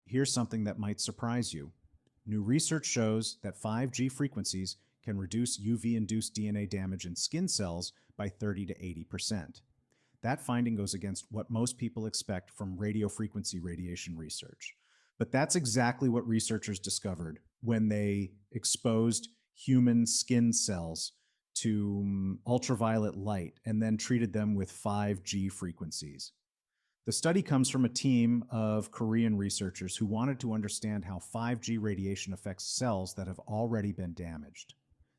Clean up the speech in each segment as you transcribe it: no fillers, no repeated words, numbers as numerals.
here's something that might surprise you. New research shows that 5G frequencies can reduce UV-induced DNA damage in skin cells by 30 to 80%. That finding goes against what most people expect from radiofrequency radiation research. But that's exactly what researchers discovered when they exposed human skin cells to ultraviolet light and then treated them with 5G frequencies. The study comes from a team of Korean researchers who wanted to understand how 5G radiation affects cells that have already been damaged.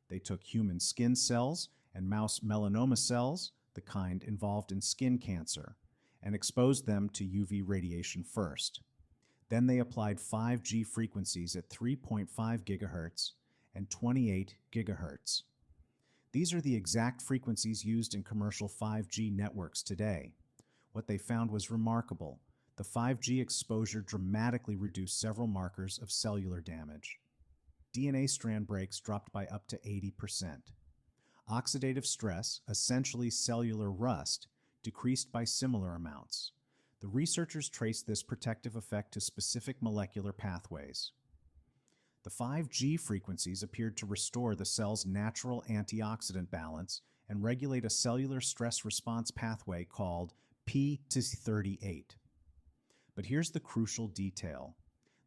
They took human skin cells and mouse melanoma cells, the kind involved in skin cancer, and exposed them to UV radiation first. Then they applied 5G frequencies at 3.5 gigahertz and 28 gigahertz. These are the exact frequencies used in commercial 5G networks today. What they found was remarkable. The 5G exposure dramatically reduced several markers of cellular damage. DNA strand breaks dropped by up to 80%. Oxidative stress, essentially cellular rust, decreased by similar amounts. The researchers traced this protective effect to specific molecular pathways. The 5G frequencies appeared to restore the cell's natural antioxidant balance and regulate a cellular stress response pathway called P38. But here's the crucial detail.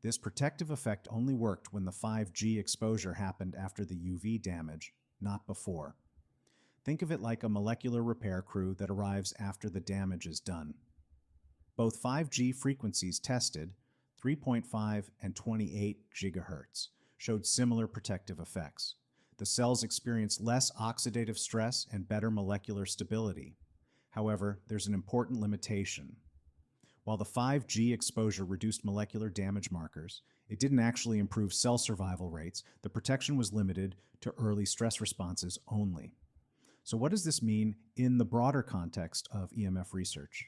This protective effect only worked when the 5G exposure happened after the UV damage, not before. Think of it like a molecular repair crew that arrives after the damage is done. Both 5G frequencies tested, 3.5 and 28 gigahertz, showed similar protective effects. The cells experienced less oxidative stress and better molecular stability. However, there's an important limitation. While the 5G exposure reduced molecular damage markers, it didn't actually improve cell survival rates. The protection was limited to early stress responses only. So what does this mean in the broader context of EMF research?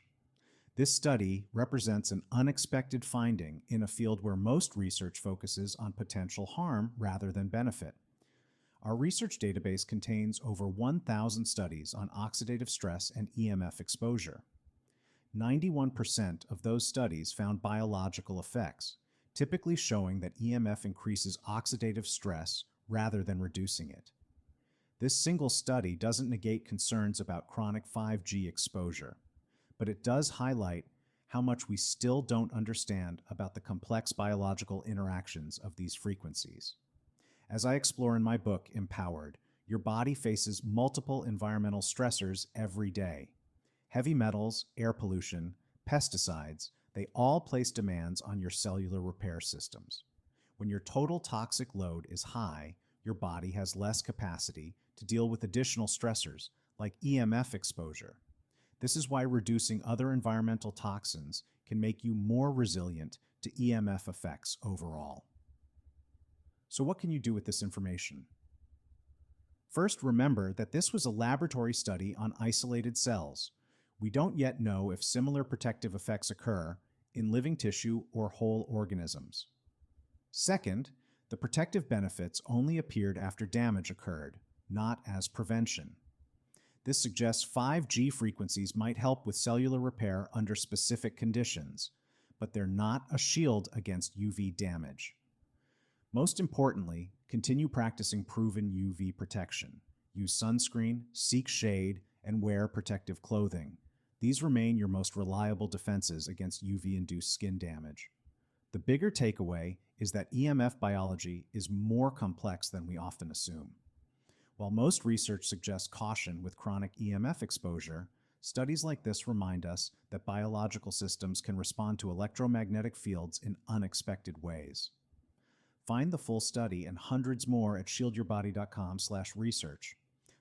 This study represents an unexpected finding in a field where most research focuses on potential harm rather than benefit. Our research database contains over 1,000 studies on oxidative stress and EMF exposure. 91% of those studies found biological effects, typically showing that EMF increases oxidative stress rather than reducing it. This single study doesn't negate concerns about chronic 5G exposure, but it does highlight how much we still don't understand about the complex biological interactions of these frequencies. As I explore in my book, Empowered, your body faces multiple environmental stressors every day. Heavy metals, air pollution, pesticides, they all place demands on your cellular repair systems. When your total toxic load is high, your body has less capacity to deal with additional stressors like EMF exposure. This is why reducing other environmental toxins can make you more resilient to EMF effects overall. So what can you do with this information? First, remember that this was a laboratory study on isolated cells. We don't yet know if similar protective effects occur in living tissue or whole organisms. Second, the protective benefits only appeared after damage occurred, not as prevention. This suggests 5G frequencies might help with cellular repair under specific conditions, but they're not a shield against UV damage. Most importantly, continue practicing proven UV protection. Use sunscreen, seek shade, and wear protective clothing. These remain your most reliable defenses against UV-induced skin damage. The bigger takeaway is that EMF biology is more complex than we often assume. While most research suggests caution with chronic EMF exposure, studies like this remind us that biological systems can respond to electromagnetic fields in unexpected ways. Find the full study and hundreds more at shieldyourbody.com/research.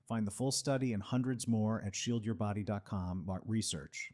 Find the full study and hundreds more at shieldyourbody.com/research.